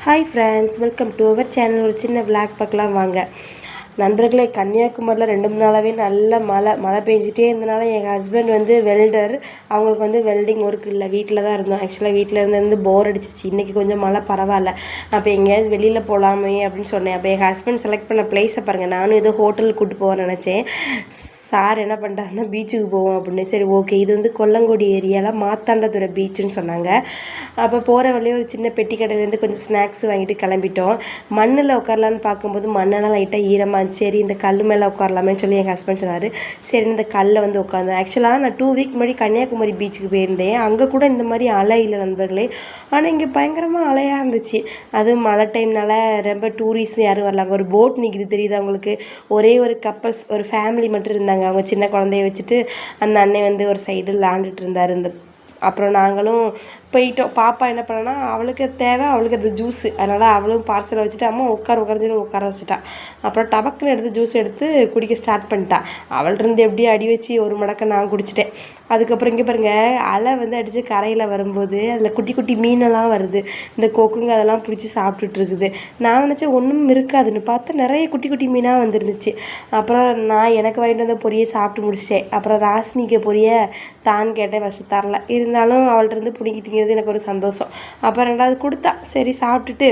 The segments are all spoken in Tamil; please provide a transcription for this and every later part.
Hi friends, welcome to our channel. ஒரு சின்ன விளாக் பார்க்கலாம் வாங்க நண்பர்களே. கன்னியாகுமரியில் 2 3 நாளாகவே நல்ல மழை பெஞ்சிட்டே இருந்தனால எங்கள் ஹஸ்பண்ட் வந்து வெல்டர். அவங்களுக்கு வந்து வெல்டிங் ஒர்க் இல்லை, வீட்டில் தான் இருந்தோம். ஆக்சுவலாக வீட்டில் இருந்து போர் அடிச்சிச்சு. இன்றைக்கி கொஞ்சம் மழை பரவாயில்ல. அப்போ எங்கேயாவது வெளியில் போகலாமே அப்படின்னு சொன்னேன். அப்போ எங்கள் ஹஸ்பண்ட் செலக்ட் பண்ண பிளேஸை பாருங்கள். நானும் ஏதோ ஹோட்டலுக்கு கூப்பிட்டு போவேன்னு நினச்சேன். சார் என்ன பண்ணிட்டாருன்னா பீச்சுக்கு போவோம் அப்படின்னு. சரி ஓகே, இது வந்து கொல்லங்குடி ஏரியாவில் மாத்தாண்டதுறை பீச்சுன்னு சொன்னாங்க. அப்போ போகிற வழியே ஒரு சின்ன பெட்டி கடையிலேருந்து கொஞ்சம் ஸ்நாக்ஸ் வாங்கிட்டு கிளம்பிட்டோம். மண்ணில் உட்காரலான்னு பார்க்கும்போது மண்ணெல்லாம் லைட்டாக ஈரமாக, சரி இந்த கல் மேலே உட்காரலாமே சொல்லி எங்கள் ஹஸ்பண்ட் சொன்னார். சரி இந்த கல்லை வந்து உட்காந்தேன். ஆக்சுவலாக நான் 2 வீக் முன்னாடி கன்னியாகுமரி பீச்சுக்கு போயிருந்தேன். அங்கே கூட இந்த மாதிரி அலை இல்லை நண்பர்களே. ஆனால் இங்கே பயங்கரமாக அலையாக இருந்துச்சு. அதுவும் மழை டைம்னால ரொம்ப டூரிஸ்ட் யாரும் வரலாங்க. ஒரு போட் நிற்கிது தெரியுது அவங்களுக்கு. ஒரே ஒரு கப்பல்ஸ், ஒரு ஃபேமிலி மட்டும் இருந்தாங்க. அவங்க சின்ன குழந்தைய வச்சுட்டு அந்த அண்ணன் வந்து ஒரு சைடு விளாண்டுட்டு இருந்தார். அப்புறம் நாங்களும் போயிட்டோம். பாப்பா என்ன பண்ணனா, அவளுக்கு தேவை, அவளுக்கு அது ஜூஸு, அதனால் அவளும் பார்சலை வச்சுட்டு அம்மா உட்கார உட்கார வச்சுட்டா. அப்புறம் டபக்குன்னு எடுத்து ஜூஸ் எடுத்து குடிக்க ஸ்டார்ட் பண்ணிட்டா. அவள்கிட்ட எப்படியும் அடி வச்சு ஒரு மடக்கை நான் குடிச்சிட்டேன். அதுக்கப்புறம் இங்கே பாருங்கள், அலை வந்து அடித்து கரையில் வரும்போது அதில் குட்டி குட்டி மீனெல்லாம் வருது. இந்த கொக்குங்க அதெல்லாம் பிடிச்சி சாப்பிட்டுட்டு இருக்குது. நான் நினச்சேன் ஒன்றும் இருக்காதுன்னு பார்த்தா நிறைய குட்டி குட்டி மீனாக வந்துருந்துச்சு. அப்புறம் நான் எனக்கு வாங்கிட்டு வந்த பொரியை சாப்பிட்டு முடிச்சிட்டேன். அப்புறம் ராஸ்மிக்கு பொரியை தான் கேட்டேன், ஃபஸ்ட்டு தரல. இருந்தாலும் அவள்கிட்ட இருந்து பிடிங்கி திங்கிறது எனக்கு ஒரு சந்தோஷம். அப்புறம் 2வது கொடுத்தா. சரி சாப்பிட்டுட்டு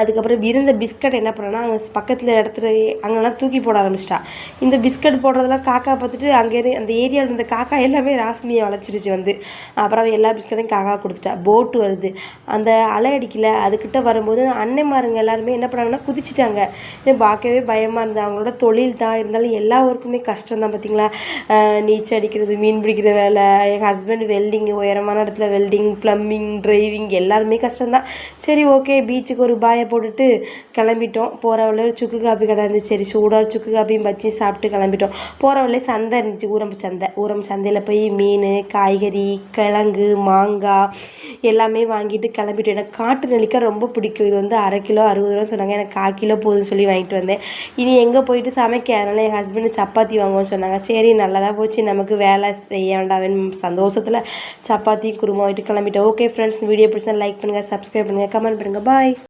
அதுக்கப்புறம் இருந்த பிஸ்கட் என்ன பண்ணேன்னா, அங்கே பக்கத்தில் இடத்துல அங்கெல்லாம் தூக்கி போட ஆரம்பிச்சிட்டா. இந்த பிஸ்கட் போடுறதெல்லாம் காக்கா பார்த்துட்டு அங்கே அந்த ஏரியாவில் இருந்த காக்கா எல்லாமே ராஸ்மியை வளைச்சிருச்சு வந்து. அப்புறம் எல்லா பிஸ்கட்டையும் காக்கா கொடுத்துட்டா. போட்டு வருது, அந்த அலை அடிக்கல. அதுக்கிட்ட வரும்போது அன்னைமாருங்க எல்லாருமே என்ன பண்ணாங்கன்னா குதிச்சிட்டாங்க. பார்க்கவே பயமாக இருந்தது. அவங்களோட தொழில் தான், இருந்தாலும் எல்லா ஒர்க்குமே கஷ்டம் தான். பார்த்தீங்களா, நீச்சல் அடிக்கிறது, மீன் பிடிக்கிற வேலை. எங்கள் ஹஸ்பண்ட் வெல்டிங், உயரமான இடத்துல வெல்டிங், ப்ளம்பிங், டிரைவிங் எல்லாருமே கஷ்டம்தான். சரி ஓகே, பீச்சுக்கு ஒரு பாயை போட்டுட்டு கிளம்பிட்டோம். போகிற வழியில் சுக்கு காப்பி கடை இருந்துச்சு. சரி சூடாக சுக்கு காப்பியும் பச்சி சாப்பிட்டு கிளம்பிட்டோம். போகிற வழியில் சந்தை இருந்துச்சு, ஊரம் சந்தையில் போய் மீன், காய்கறி, கிழங்கு, மாங்காய் எல்லாமே வாங்கிட்டு கிளம்பிட்டோம். எனக்கு காட்டு நெல்லிக்காய் ரொம்ப பிடிக்கும். இது வந்து 1/2 கிலோ 60 ரூபா சொன்னாங்க. எனக்கு 1/4 கிலோ போதுன்னு சொல்லி வாங்கிட்டு வந்தேன். இனி எங்கே போயிட்டு சமைக்க, அதனால் என் ஹஸ்பண்டு சப்பாத்தி வாங்குவோன்னு சொன்னாங்க. சரி நல்லதாக போச்சு, நமக்கு வேலை செய்ய வேண்டாம் சந்தோஷத்தில் சப்பாத்தி குருமா வாங்கிட்டு கிளம்பிட்டோம். ஓகே ஃப்ரெண்ட்ஸ், வீடியோ பிடிச்சா லைக் பண்ணுங்கள், சப்ஸ்கிரைப் பண்ணுங்கள், கமெண்ட் பண்ணுங்கள். பாய்.